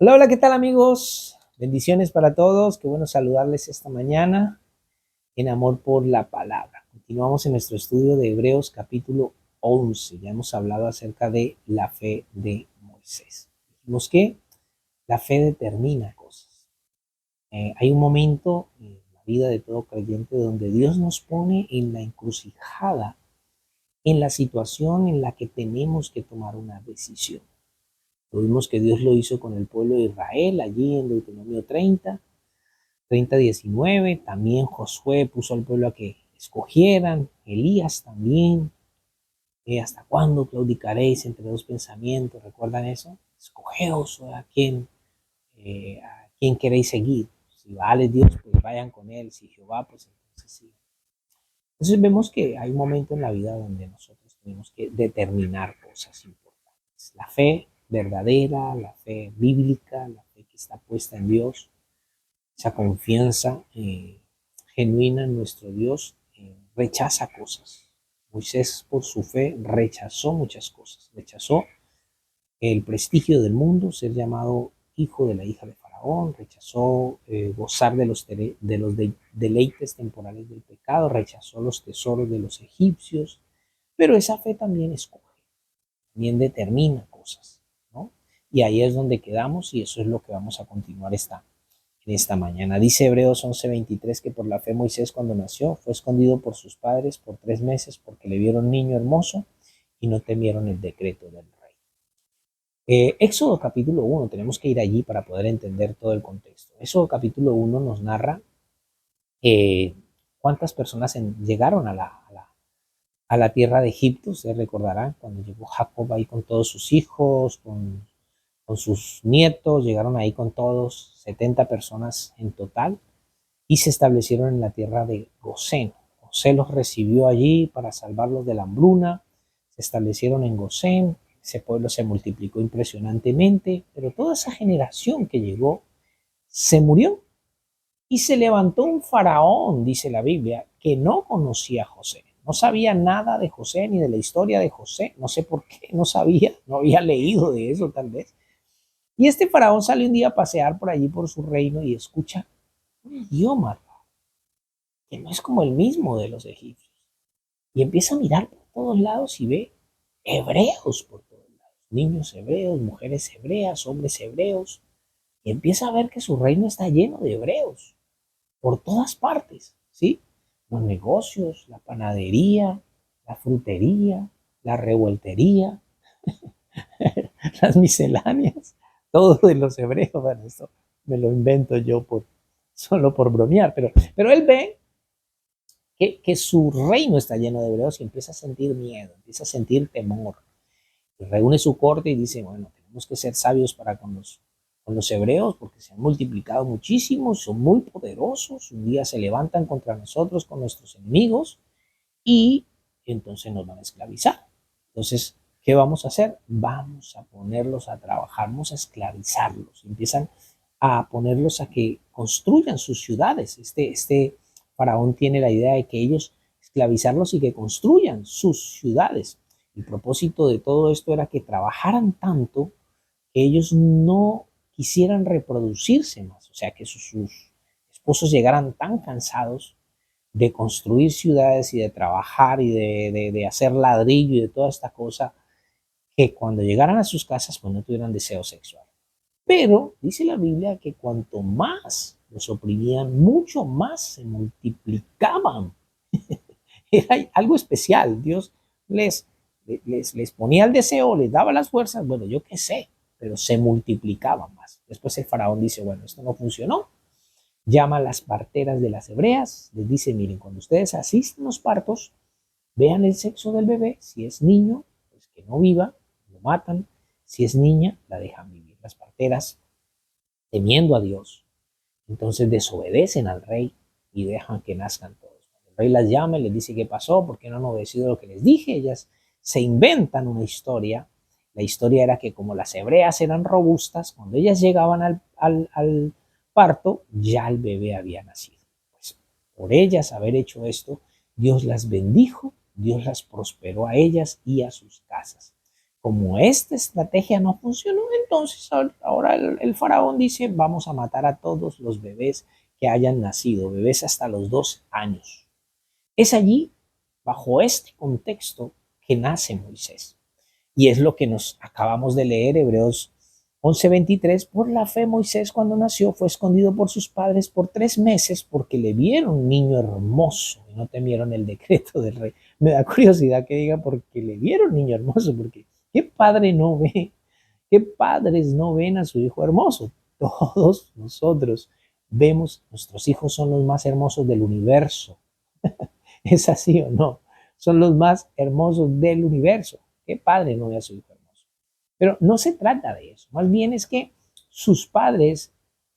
Hola, hola, ¿qué tal amigos? Bendiciones para todos, qué bueno saludarles esta mañana en amor por la palabra. Continuamos en nuestro estudio de Hebreos capítulo 11. Ya hemos hablado acerca de la fe de Moisés. Dijimos que la fe determina cosas. Hay un momento en la vida de todo creyente donde Dios nos pone en la encrucijada, en la situación en la que tenemos que tomar una decisión. Lo vimos que Dios lo hizo con el pueblo de Israel, allí en Deuteronomio 30, 19. También Josué puso al pueblo a que escogieran, Elías también. ¿Hasta cuándo claudicaréis entre dos pensamientos? ¿Recuerdan eso? Escogeos a quién queréis seguir. Si Baal es Dios, pues vayan con él. Si Jehová, pues entonces sí. Entonces vemos que hay un momento en la vida donde nosotros tenemos que determinar cosas importantes. La fe verdadera, la fe bíblica, la fe que está puesta en Dios, esa confianza genuina en nuestro Dios, rechaza cosas. Moisés por su fe rechazó muchas cosas. Rechazó el prestigio del mundo, ser llamado hijo de la hija de Faraón, rechazó gozar de los deleites temporales del pecado, rechazó los tesoros de los egipcios, pero esa fe también escoge, también determina cosas, ¿no? Y ahí es donde quedamos y eso es lo que vamos a continuar en esta mañana. Dice Hebreos 11:23 que por la fe Moisés cuando nació fue escondido por sus padres por 3 meses porque le vieron niño hermoso y no temieron el decreto del rey. Éxodo capítulo 1, tenemos que ir allí para poder entender todo el contexto. Éxodo capítulo 1 nos narra eh, cuántas personas llegaron a la tierra de Egipto. Ustedes recordarán cuando llegó Jacob ahí con todos sus hijos, con sus nietos, llegaron ahí con todos, 70 personas en total, y se establecieron en la tierra de Gosén. José los recibió allí para salvarlos de la hambruna, se establecieron en Gosén, ese pueblo se multiplicó impresionantemente, pero toda esa generación que llegó se murió y se levantó un faraón, dice la Biblia, que no conocía a José, no sabía nada de José ni de la historia de José, no sé por qué, no sabía, no había leído de eso tal vez. Y este faraón sale un día a pasear por allí por su reino y escucha un idioma que no es como el mismo de los egipcios. Y empieza a mirar por todos lados y ve hebreos por todos lados. Niños hebreos, mujeres hebreas, hombres hebreos. Y empieza a ver que su reino está lleno de hebreos por todas partes, ¿sí? Los negocios, la panadería, la frutería, la revueltería, las misceláneas, todo de los hebreos. Bueno, esto me lo invento yo solo por bromear, pero él ve que su reino está lleno de hebreos y empieza a sentir miedo, empieza a sentir temor. Y reúne su corte y dice, bueno, tenemos que ser sabios para con los hebreos porque se han multiplicado muchísimo, son muy poderosos, un día se levantan contra nosotros con nuestros enemigos y entonces nos van a esclavizar. Entonces, ¿qué vamos a hacer? Vamos a ponerlos a trabajar, vamos a esclavizarlos. Empiezan a ponerlos a que construyan sus ciudades. Este faraón tiene la idea de que ellos esclavizarlos y que construyan sus ciudades. El propósito de todo esto era que trabajaran tanto que ellos no quisieran reproducirse más, o sea, que sus esposos llegaran tan cansados de construir ciudades y de trabajar y de hacer ladrillo y de toda esta cosa, que cuando llegaran a sus casas pues no tuvieran deseo sexual. Pero dice la Biblia que cuanto más los oprimían, mucho más se multiplicaban. Era algo especial. Dios les ponía el deseo, les daba las fuerzas, bueno, yo qué sé, pero se multiplicaban más. Después el faraón dice, bueno, esto no funcionó, llama a las parteras de las hebreas, les dice, miren, cuando ustedes asisten a los partos, vean el sexo del bebé, si es niño, pues que no viva, lo matan, si es niña, la dejan vivir. Las parteras, temiendo a Dios, entonces desobedecen al rey y dejan que nazcan todos. Cuando el rey las llama y les dice qué pasó, por qué no han obedecido lo que les dije, ellas se inventan una historia. La historia era que como las hebreas eran robustas, cuando ellas llegaban al parto, ya el bebé había nacido. Pues por ellas haber hecho esto, Dios las bendijo, Dios las prosperó a ellas y a sus casas. Como esta estrategia no funcionó, entonces ahora el faraón dice, vamos a matar a todos los bebés que hayan nacido, bebés hasta los 2 años. Es allí, bajo este contexto, que nace Moisés. Y es lo que nos acabamos de leer, Hebreos 11:23. Por la fe Moisés, cuando nació, fue escondido por sus padres por 3 meses porque le vieron un niño hermoso y no temieron el decreto del rey. Me da curiosidad que diga porque le vieron niño hermoso, porque ¿qué padre no ve? ¿Qué padres no ven a su hijo hermoso? Todos nosotros vemos, nuestros hijos son los más hermosos del universo. ¿Es así o no? Son los más hermosos del universo. ¿Qué padre no ve a su hijo hermoso? Pero no se trata de eso. Más bien es que sus padres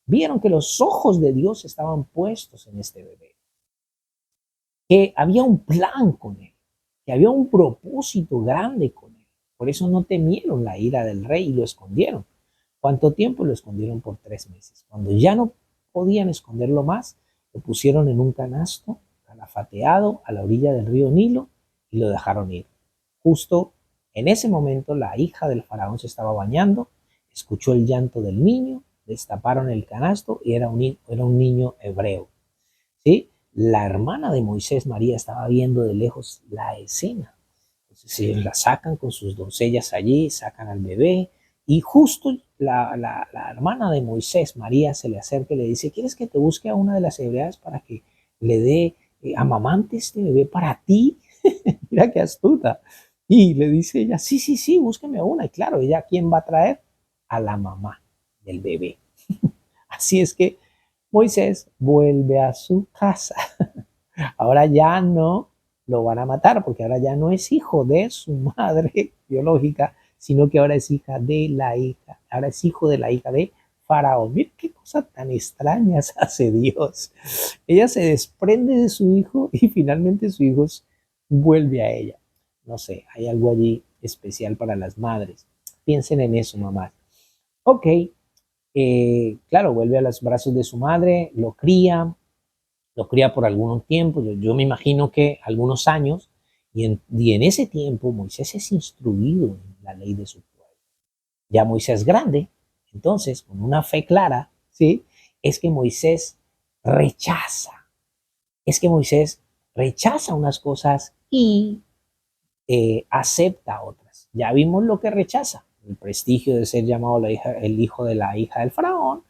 vieron que los ojos de Dios estaban puestos en este bebé, que había un plan con él, que había un propósito grande con él. Por eso no temieron la ira del rey y lo escondieron. ¿Cuánto tiempo? Lo escondieron por 3 meses. Cuando ya no podían esconderlo más, lo pusieron en un canasto calafateado a la orilla del río Nilo y lo dejaron ir. Justo en ese momento la hija del faraón se estaba bañando, escuchó el llanto del niño, destaparon el canasto y era un niño hebreo. ¿Sí? La hermana de Moisés, María, estaba viendo de lejos la escena. Entonces ellos la sacan con sus doncellas allí, sacan al bebé y justo la hermana de Moisés, María, se le acerca y le dice, ¿quieres que te busque a una de las hebreas para que le dé amamante este bebé para ti? Mira qué astuta. Y le dice ella, sí, sí, sí, búsqueme a una. Y claro, ella, ¿quién va a traer? A la mamá del bebé. Así es que Moisés vuelve a su casa. Ahora ya no lo van a matar porque ahora ya no es hijo de su madre biológica, sino que ahora es hija de la hija, ahora es hijo de la hija de Faraón. Mira qué cosa tan extrañas hace Dios. Ella se desprende de su hijo y finalmente su hijo vuelve a ella. No sé, hay algo allí especial para las madres. Piensen en eso, mamá. Ok, claro, vuelve a los brazos de su madre, lo cría por algún tiempo, yo me imagino que algunos años, y en ese tiempo Moisés es instruido en la ley de su pueblo. Ya Moisés grande, entonces, con una fe clara, ¿sí? Es que Moisés rechaza, es que Moisés rechaza unas cosas y acepta otras. Ya vimos lo que rechaza, el prestigio de ser llamado el hijo de la hija del faraón,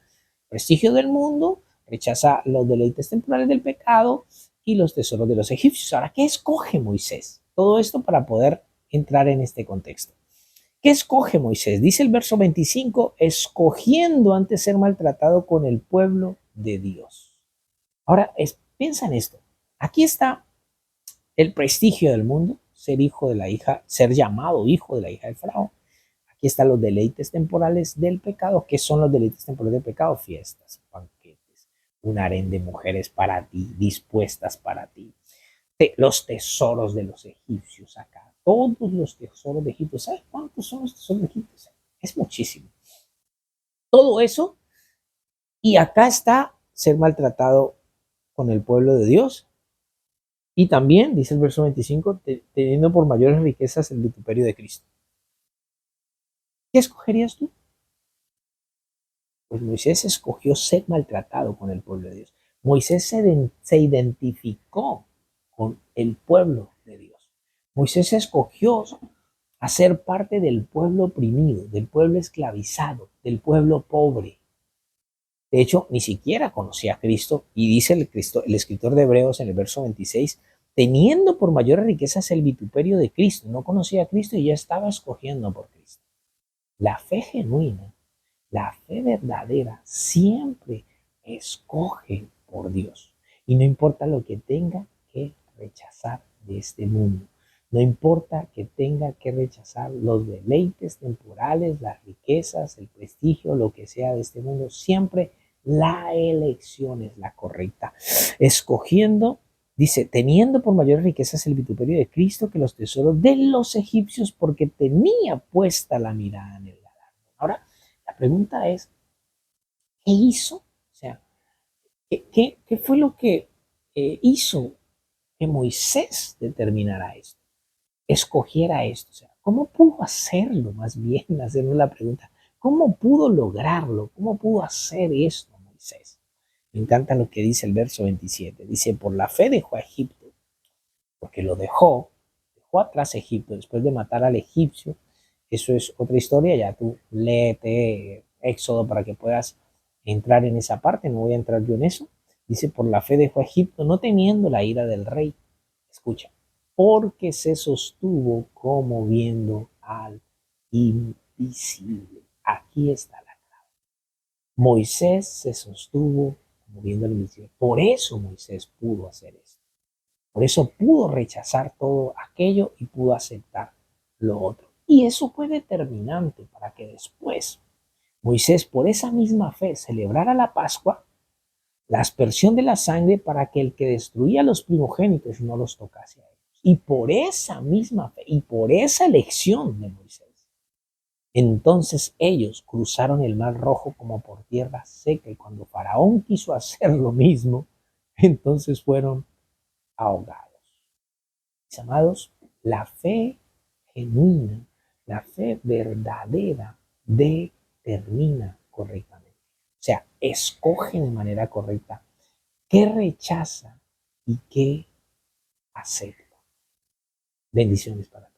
prestigio del mundo, rechaza los deleites temporales del pecado y los tesoros de los egipcios. Ahora, ¿qué escoge Moisés? Todo esto para poder entrar en este contexto. ¿Qué escoge Moisés? Dice el verso 25, escogiendo antes ser maltratado con el pueblo de Dios. Ahora, piensa en esto. Aquí está el prestigio del mundo, ser hijo de la hija, ser llamado hijo de la hija del faraón. Aquí están los deleites temporales del pecado. ¿Qué son los deleites temporales del pecado? Fiestas, banquetes, un harén de mujeres para ti, dispuestas para ti. Los tesoros de los egipcios acá. Todos los tesoros de Egipto. ¿Sabes cuántos son los tesoros de Egipto? Es muchísimo. Todo eso. Y acá está ser maltratado con el pueblo de Dios. Y también, dice el verso 25, teniendo por mayores riquezas el vituperio de Cristo. ¿Qué escogerías tú? Pues Moisés escogió ser maltratado con el pueblo de Dios. Moisés se identificó con el pueblo de Dios. Moisés escogió hacer parte del pueblo oprimido, del pueblo esclavizado, del pueblo pobre. De hecho, ni siquiera conocía a Cristo y dice el escritor de Hebreos en el verso 26, teniendo por mayores riquezas el vituperio de Cristo. No conocía a Cristo y ya estaba escogiendo por Cristo. La fe genuina, la fe verdadera siempre escoge por Dios. Y no importa lo que tenga que rechazar de este mundo. No importa que tenga que rechazar los deleites temporales, las riquezas, el prestigio, lo que sea de este mundo. Siempre la elección es la correcta. Escogiendo, dice, teniendo por mayores riquezas el vituperio de Cristo que los tesoros de los egipcios, porque tenía puesta la mirada en el galardón. Ahora, la pregunta es, ¿qué hizo? O sea, ¿qué fue lo que hizo que Moisés determinara esto? Escogiera esto. O sea, ¿Cómo pudo hacerlo? Más bien, hacernos la pregunta, ¿cómo pudo lograrlo? ¿Cómo pudo hacer esto Moisés? Me encanta lo que dice el verso 27. Dice, por la fe dejó a Egipto, porque lo dejó atrás Egipto después de matar al egipcio. Eso es otra historia, ya tú léete Éxodo para que puedas entrar en esa parte, no voy a entrar yo en eso. Dice, por la fe dejó a Egipto, no temiendo la ira del rey. Escucha, porque se sostuvo como viendo al invisible. Aquí está la clave. Moisés se sostuvo como viendo al invisible. Por eso Moisés pudo hacer eso. Por eso pudo rechazar todo aquello y pudo aceptar lo otro. Y eso fue determinante para que después Moisés, por esa misma fe, celebrara la Pascua, la aspersión de la sangre para que el que destruía a los primogénitos no los tocase a ellos. Y por esa misma fe y por esa elección de Moisés, entonces ellos cruzaron el mar rojo como por tierra seca y cuando Faraón quiso hacer lo mismo, entonces fueron ahogados. Mis amados, la fe genuina, la fe verdadera determina correctamente. O sea, escoge de manera correcta qué rechaza y qué acepta. Bendiciones para